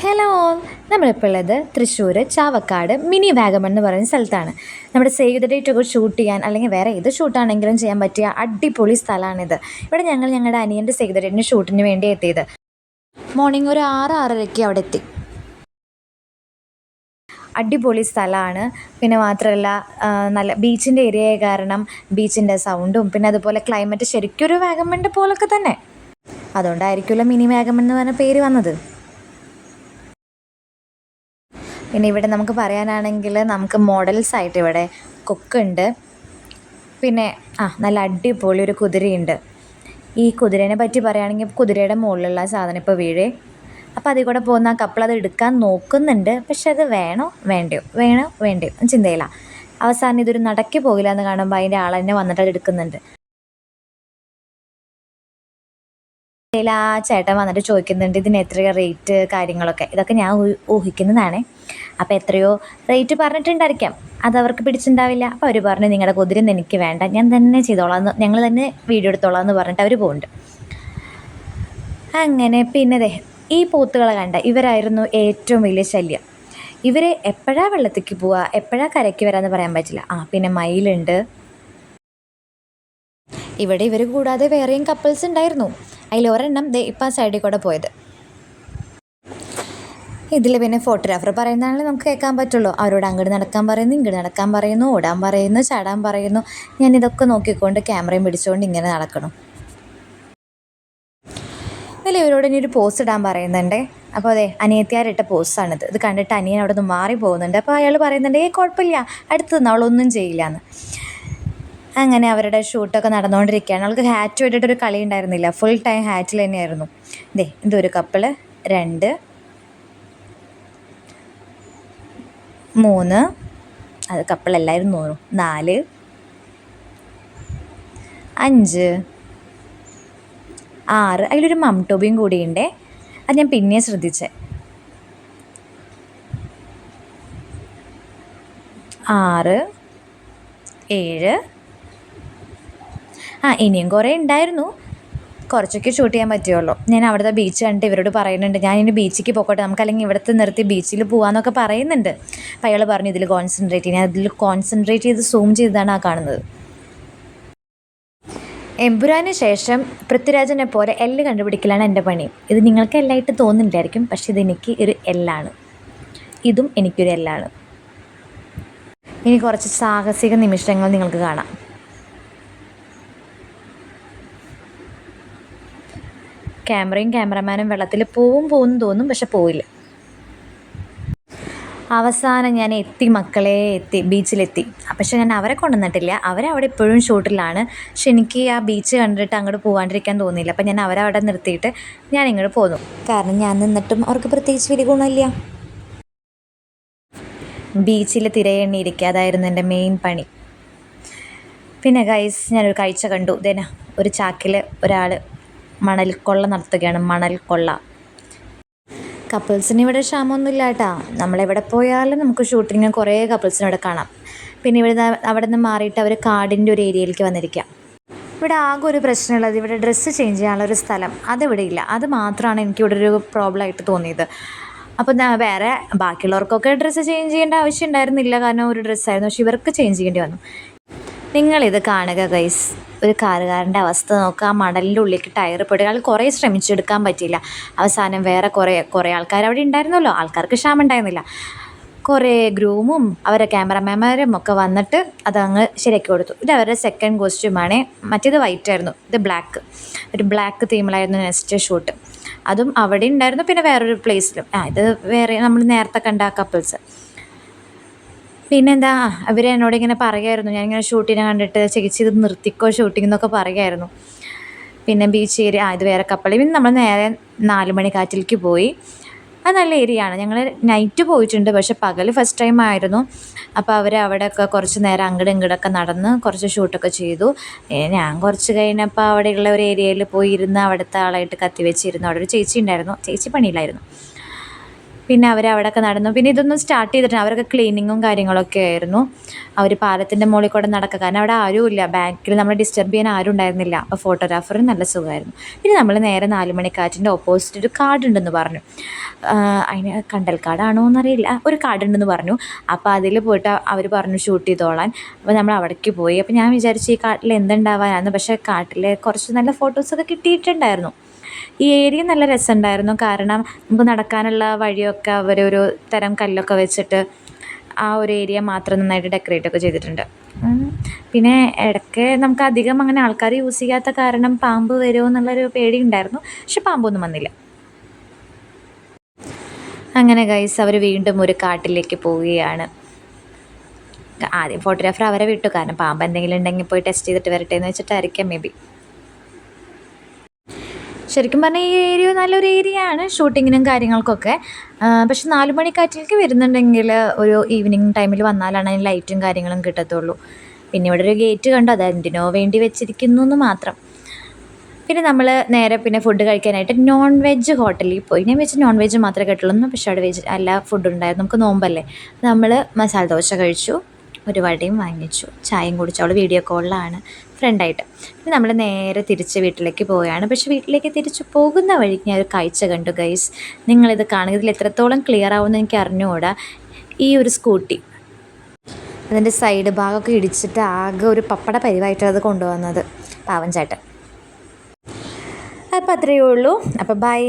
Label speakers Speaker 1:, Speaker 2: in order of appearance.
Speaker 1: Hello, നമ്മളിപ്പോൾ ഉള്ളത് Thrissur Chavakkad mini Vagamon എന്ന് പറയുന്ന സ്ഥലത്താണ്. നമ്മുടെ സേവ് ദ ഡേറ്റ് ഒക്കെ ഷൂട്ട് ചെയ്യാൻ അല്ലെങ്കിൽ വേറെ ഏത് ഷൂട്ടാണെങ്കിലും ചെയ്യാൻ പറ്റിയ അടിപൊളി സ്ഥലമാണിത്. ഇവിടെ ഞങ്ങളുടെ അനിയൻ്റെ സേവ് ദ ഡേറ്റിൻ്റെ ഷൂട്ടിന് വേണ്ടി എത്തിയത്. മോർണിംഗ് ഒരു 6-6:30 അവിടെ എത്തി. അടിപൊളി സ്ഥലമാണ്. പിന്നെ മാത്രമല്ല നല്ല ബീച്ചിൻ്റെ ഏരിയ കാരണം ബീച്ചിൻ്റെ സൗണ്ടും പിന്നെ അതുപോലെ ക്ലൈമറ്റ് ശരിക്കും ഒരു വാഗമണിൻ്റെ പോലൊക്കെ തന്നെ. അതുകൊണ്ടായിരിക്കുമല്ലോ മിനി വാഗമൺ എന്ന് പറഞ്ഞ പേര് വന്നത്. പിന്നെ ഇവിടെ നമുക്ക് പറയാനാണെങ്കിൽ നമുക്ക് മോഡൽസ് ആയിട്ട് ഇവിടെ കൊക്കുണ്ട്. പിന്നെ നല്ല അടിപൊളി ഒരു കുതിരയുണ്ട്. ഈ കുതിരേനെ പറ്റി പറയുകയാണെങ്കിൽ കുതിരയുടെ മുകളിലുള്ള സാധനം ഇപ്പോൾ വീഴേ. അപ്പോൾ അതിൽ കൂടെ പോകുന്ന ആ കപ്പിൾ അത് എടുക്കാൻ നോക്കുന്നുണ്ട്. പക്ഷെ അത് വേണോ വേണ്ടയോ ചിന്തയില്ല. അവസാനം ഇതൊരു നടക്കി പോകില്ല എന്ന് കാണുമ്പോൾ അതിൻ്റെ ആൾ തന്നെ വന്നിട്ട് അത് എടുക്കുന്നുണ്ട്. ആ ചേട്ടൻ വന്നിട്ട് ചോദിക്കുന്നുണ്ട് ഇതിന് എത്രയോ റേറ്റ് കാര്യങ്ങളൊക്കെ. ഇതൊക്കെ ഞാൻ ഊഹിക്കുന്നതാണ്. അപ്പോൾ എത്രയോ റേറ്റ് പറഞ്ഞിട്ടുണ്ടായിരിക്കാം, അത് അവർക്ക് പിടിച്ചിട്ടുണ്ടാവില്ല. അപ്പോൾ അവർ പറഞ്ഞു നിങ്ങളുടെ കുതിരയൊന്നും എനിക്ക് വേണ്ട, ഞാൻ തന്നെ ചെയ്തോളാം എന്ന്, ഞങ്ങൾ തന്നെ വീഡിയോ എടുത്തോളാം എന്ന് പറഞ്ഞിട്ട് അവർ പോകുന്നുണ്ട്. അങ്ങനെ പിന്നെ ഈ പോത്തുകളെ കണ്ട ഇവരായിരുന്നു ഏറ്റവും വലിയ ശല്യം. ഇവർ എപ്പോഴാണ് വെള്ളത്തേക്ക് പോവുക എപ്പോഴാണ് കരയ്ക്ക് വരാമെന്ന് പറയാൻ പറ്റില്ല. പിന്നെ മയിലുണ്ട് ഇവിടെ. ഇവർ കൂടാതെ വേറെയും കപ്പിൾസ് ഉണ്ടായിരുന്നു. അതിലൊരെണ്ണം ഇപ്പം ആ സൈഡിൽ കൂടെ പോയത്. ഇതിൽ പിന്നെ ഫോട്ടോഗ്രാഫർ പറയുന്നതാണെങ്കിൽ നമുക്ക് കേൾക്കാൻ പറ്റുള്ളൂ. അവരോട് അങ്ങോട്ട് നടക്കാൻ പറയുന്നു, ഇങ്ങോട്ട് നടക്കാൻ പറയുന്നു, ഓടാൻ പറയുന്നു, ചാടാൻ പറയുന്നു. ഞാനിതൊക്കെ നോക്കിക്കൊണ്ട് ക്യാമറയും പിടിച്ചുകൊണ്ട് ഇങ്ങനെ നടക്കണം. ഇതിൽ ഇവരോട് ഇനി ഒരു പോസ്റ്റ് ഇടാൻ പറയുന്നുണ്ട്. അപ്പോൾ അനിയത്തിയാരിട്ട പോസ്റ്റാണിത്. ഇത് കണ്ടിട്ട് അനിയൻ അവിടെ നിന്ന് മാറി പോകുന്നുണ്ട്. അപ്പോൾ അയാൾ പറയുന്നുണ്ട് കുഴപ്പമില്ല, അടുത്ത് നിന്ന് അവളൊന്നും ചെയ്യില്ല എന്ന്. അങ്ങനെ അവരുടെ ഷൂട്ടൊക്കെ നടന്നുകൊണ്ടിരിക്കുകയാണ്. അവൾക്ക് ഹാറ്റ് വേണ്ടിയിട്ടൊരു കളി ഉണ്ടായിരുന്നില്ല, ഫുൾ ടൈം ഹാറ്റിൽ തന്നെയായിരുന്നു. ഇതൊരു കപ്പിള്, 2, 3, അത് കപ്പിളല്ലായിരുന്നു, 4, 5, 6. അതിലൊരു മംടോബിയും കൂടിയുണ്ടേ. അത് ഞാൻ പിന്നെ ശ്രദ്ധിച്ചേ. 6, 7. ഇനിയും കുറേ ഉണ്ടായിരുന്നു. കുറച്ചൊക്കെ ഷൂട്ട് ചെയ്യാൻ പറ്റുള്ളൂ. ഞാൻ അവിടുത്തെ ബീച്ച് കണ്ടിട്ട് ഇവരോട് പറയുന്നുണ്ട് ഞാൻ ഇനി ബീച്ചിലേക്ക് പോയിക്കോട്ടെ, നമുക്കല്ലെങ്കിൽ ഇവിടുത്തെ നിർത്തി ബീച്ചിൽ പോകാമെന്നൊക്കെ പറയുന്നുണ്ട്. അപ്പോൾ അയാൾ പറഞ്ഞു ഇതിൽ കോൺസെൻട്രേറ്റ് ചെയ്യാൻ. അതിൽ കോൺസെൻട്രേറ്റ് ചെയ്ത് സൂം ചെയ്താണ് കാണുന്നത്. എമ്പുരാന് ശേഷം പൃഥ്വിരാജിനെ പോലെ എല്ല് കണ്ടുപിടിക്കലാണ് എൻ്റെ പണി. ഇത് നിങ്ങൾക്ക് എല്ലായിട്ട് തോന്നുന്നില്ലായിരിക്കും, പക്ഷെ ഇതെനിക്ക് ഒരു എല്ലാണ്. ഇതും എനിക്കൊരു എല്ലാണ്. ഇനി കുറച്ച് സാഹസിക നിമിഷങ്ങൾ നിങ്ങൾക്ക് കാണാം. ക്യാമറയും ക്യാമറമാനും വെള്ളത്തിൽ പോവും തോന്നും, പക്ഷെ പോയില്ല. അവസാനം ഞാൻ എത്തി ബീച്ചിലെത്തി. പക്ഷെ ഞാൻ അവരെ കൊണ്ടുവന്നിട്ടില്ല, അവരവിടെ ഇപ്പോഴും ഷൂട്ടിലാണ്. പക്ഷെ എനിക്ക് ആ ബീച്ച് കണ്ടിട്ട് അങ്ങോട്ട് പോകാണ്ടിരിക്കാൻ തോന്നിയില്ല. അപ്പം ഞാൻ അവരവിടെ നിർത്തിയിട്ട് ഞാൻ ഇങ്ങോട്ട് പോന്നു. കാരണം ഞാൻ നിന്നിട്ടും അവർക്ക് പ്രത്യേകിച്ച് വലിയ ഗുണമില്ല. ബീച്ചിൽ തിരയെണ്ണിയിരിക്കുക, അതായിരുന്നു എൻ്റെ മെയിൻ പണി. പിന്നെ ഗൈസ്, ഞാനൊരു കാഴ്ച കണ്ടു. ഒരു ചാക്കിൽ ഒരാൾ മണൽക്കൊള്ള നടത്തുകയാണ്. മണൽക്കൊള്ള. കപ്പിൾസിന് ഇവിടെ ക്ഷാമമൊന്നുമില്ല കേട്ടോ. നമ്മളെവിടെ പോയാലും നമുക്ക് ഷൂട്ടിങ്ങിന് കുറേ കപ്പിൾസിനെ ഇവിടെ കാണാം. പിന്നെ അവിടെ നിന്ന് മാറിയിട്ട് അവർ കാടിൻ്റെ ഒരു ഏരിയയിലേക്ക് വന്നിരിക്കുക. ഇവിടെ ആകെ ഒരു പ്രശ്നമുള്ളത് ഇവിടെ ഡ്രസ്സ് ചേഞ്ച് ചെയ്യാനുള്ളൊരു സ്ഥലം അതിവിടെ ഇല്ല. അത് മാത്രമാണ് എനിക്കിവിടെ ഒരു പ്രോബ്ലമായിട്ട് തോന്നിയത്. അപ്പോൾ വേറെ ബാക്കിയുള്ളവർക്കൊക്കെ ഡ്രസ്സ് ചേഞ്ച് ചെയ്യേണ്ട ആവശ്യം ഉണ്ടായിരുന്നില്ല, കാരണം ഒരു ഡ്രസ്സായിരുന്നു. പക്ഷെ ഇവർക്ക് ചേഞ്ച് ചെയ്യേണ്ടി വന്നു. നിങ്ങളിത് കാണുക ഗൈസ്, ഒരു കാറുകാരൻ്റെ അവസ്ഥ നോക്കുക. ആ മടലിൻ്റെ ഉള്ളിലേക്ക് ടയർ പെടുക. ആൾ കുറേ ശ്രമിച്ചെടുക്കാൻ പറ്റിയില്ല. അവസാനം വേറെ കുറേ ആൾക്കാർ അവിടെ ഉണ്ടായിരുന്നല്ലോ, ആൾക്കാർക്ക് ക്ഷാമം ഉണ്ടായിരുന്നില്ല. കുറേ ഗ്രൂമും അവരെ ക്യാമറമാൻമാരും ഒക്കെ വന്നിട്ട് അതങ്ങ് ശരിയാക്കി കൊടുത്തു. ഇത് അവരുടെ സെക്കൻഡ് കോസ്റ്റ്യൂമാണ്. മറ്റേത് വൈറ്റ് ആയിരുന്നു, ഇത് ബ്ലാക്ക്. ഒരു ബ്ലാക്ക് തീമിലായിരുന്നു നെക്സ്റ്റ് ഷൂട്ട്. അതും അവിടെ ഉണ്ടായിരുന്നു, പിന്നെ വേറൊരു പ്ലേസിലും. ഇത് വേറെ നമ്മൾ നേരത്തെ കണ്ട കപ്പിൾസ്. പിന്നെന്താ, അവർ എന്നോട് ഇങ്ങനെ പറയുമായിരുന്നു, ഞാനിങ്ങനെ ഷൂട്ടിനെ കണ്ടിട്ട് ചേച്ചി ഇത് നിർത്തിക്കോ ഷൂട്ടിംഗ് എന്നൊക്കെ പറയുമായിരുന്നു. പിന്നെ ബീച്ച് ഏരിയ ഇത് വേറെ കപ്പൽ. പിന്നെ നമ്മൾ നേരെ 4 മണി കാറ്റിലേക്ക് പോയി. അത് നല്ല ഏരിയ ആണ്. ഞങ്ങൾ നൈറ്റ് പോയിട്ടുണ്ട്, പക്ഷെ പകൽ ഫസ്റ്റ് ടൈം ആയിരുന്നു. അപ്പോൾ അവർ അവിടെയൊക്കെ കുറച്ച് നേരം അങ്ങോട്ടും ഇങ്ങോട്ടൊക്കെ നടന്ന് കുറച്ച് ഷൂട്ടൊക്കെ ചെയ്തു. ഞാൻ കുറച്ച് കഴിഞ്ഞപ്പോൾ അവിടെയുള്ള ഒരു ഏരിയയിൽ പോയി ഇരുന്ന് അവിടുത്തെ ആളായിട്ട് കത്തി വെച്ചിരുന്നു. അവിടെ ഒരു ചേച്ചി ഉണ്ടായിരുന്നു, ചേച്ചി പണിയിലായിരുന്നു. പിന്നെ അവരവിടെയൊക്കെ നടന്നു. പിന്നെ ഇതൊന്നും സ്റ്റാർട്ട് ചെയ്തിട്ടില്ല, അവരൊക്കെ ക്ലീനിങ്ങും കാര്യങ്ങളൊക്കെ ആയിരുന്നു. അവർ പാലത്തിൻ്റെ മുകളിൽ കൂടെ നടക്കുക, കാരണം അവിടെ ആരുമില്ല, ബാക്കിൽ നമ്മളെ ഡിസ്റ്റർബ് ചെയ്യാൻ ആരും ഉണ്ടായിരുന്നില്ല. അപ്പോൾ ഫോട്ടോഗ്രാഫറും നല്ല സുഖമായിരുന്നു. പിന്നെ നമ്മൾ നേരെ 4 മണിക്കാറ്റിൻ്റെ ഓപ്പോസിറ്റ് ഒരു കാടുണ്ടെന്ന് പറഞ്ഞു. അതിന് കണ്ടൽക്കാടാണോ എന്നറിയില്ല, ഒരു കാടുണ്ടെന്ന് പറഞ്ഞു. അപ്പോൾ അതിൽ പോയിട്ട് അവർ പറഞ്ഞു ഷൂട്ട് ചെയ്തോളാൻ. അപ്പോൾ നമ്മൾ അവിടേക്ക് പോയി. അപ്പോൾ ഞാൻ വിചാരിച്ചു ഈ കാട്ടിൽ എന്തുണ്ടാവാനാണ്, പക്ഷേ കാട്ടിൽ കുറച്ച് നല്ല ഫോട്ടോസൊക്കെ കിട്ടിയിട്ടുണ്ടായിരുന്നു. ഈ ഏരിയ നല്ല രസമുണ്ടായിരുന്നു, കാരണം നമുക്ക് നടക്കാനുള്ള വഴിയൊക്കെ അവരൊരു തരം കല്ലൊക്കെ വെച്ചിട്ട് ആ ഒരു ഏരിയ മാത്രം നന്നായിട്ട് ഡെക്കറേറ്റൊക്കെ ചെയ്തിട്ടുണ്ട്. പിന്നെ ഇടയ്ക്ക് നമുക്ക് അധികം അങ്ങനെ ആൾക്കാർ യൂസ് ചെയ്യാത്ത കാരണം പാമ്പ് വരുമോ എന്നുള്ളൊരു പേടി ഉണ്ടായിരുന്നു, പക്ഷെ പാമ്പൊന്നും വന്നില്ല. അങ്ങനെ ഗൈസ് അവർ വീണ്ടും ഒരു കാട്ടിലേക്ക് പോവുകയാണ്. ആദ്യം ഫോട്ടോഗ്രാഫർ അവരെ വിട്ടു, കാരണം പാമ്പ് എന്തെങ്കിലും ഉണ്ടെങ്കിൽ പോയി ടെസ്റ്റ് ചെയ്തിട്ട് വരട്ടെ എന്ന് വെച്ചിട്ടായിരിക്കാം മേ ബി. ശരിക്കും പറഞ്ഞാൽ ഈ ഏരിയ നല്ലൊരു ഏരിയ ആണ് ഷൂട്ടിങ്ങിനും കാര്യങ്ങൾക്കൊക്കെ. പക്ഷെ 4 മണിക്കാറ്റിലേക്ക് വരുന്നുണ്ടെങ്കിൽ ഒരു ഈവനിങ് ടൈമിൽ വന്നാലാണ് അതിന് ലൈറ്റും കാര്യങ്ങളും കിട്ടത്തുള്ളൂ. പിന്നെ ഇവിടെ ഒരു ഗേറ്റ് കണ്ടു, അത് എന്തിനോ വേണ്ടി വെച്ചിരിക്കുന്നു എന്ന് മാത്രം. പിന്നെ നമ്മൾ നേരെ പിന്നെ ഫുഡ് കഴിക്കാനായിട്ട് നോൺ വെജ് ഹോട്ടലിൽ പോയി. ഞാൻ വെച്ച് നോൺ വെജ് മാത്രമേ കേട്ടുള്ളൂ, പക്ഷേ അവിടെ വെജ് എല്ലാ ഫുഡും ഉണ്ടായിരുന്നു. നമുക്ക് നോമ്പല്ലേ. നമ്മൾ മസാല ദോശ കഴിച്ചു, ഒരു വടയും വാങ്ങിച്ചു, ചായയും കുടിച്ചു. അവൾ വീഡിയോ കോളിലാണ് ഫ്രണ്ടായിട്ട്. പിന്നെ നമ്മൾ നേരെ തിരിച്ച് വീട്ടിലേക്ക് പോവുകയാണ്. പക്ഷേ വീട്ടിലേക്ക് തിരിച്ച് പോകുന്ന വഴിക്ക് ഞാൻ ഒരു കാഴ്ച കണ്ടു ഗൈസ്. നിങ്ങളിത് കാണുക, ഇതിൽ എത്രത്തോളം ക്ലിയർ ആവുമെന്ന് എനിക്ക് അറിഞ്ഞുകൂടാ. ഈ ഒരു സ്കൂട്ടി അതിൻ്റെ സൈഡ് ഭാഗമൊക്കെ ഇടിച്ചിട്ട് ആകെ ഒരു പപ്പട പരിവായിട്ടാണ് അത് കൊണ്ടുവന്നത്, പാവം ചേട്ടൻ. അപ്പോൾ അത്രയേ ഉള്ളൂ. അപ്പോൾ ബൈ.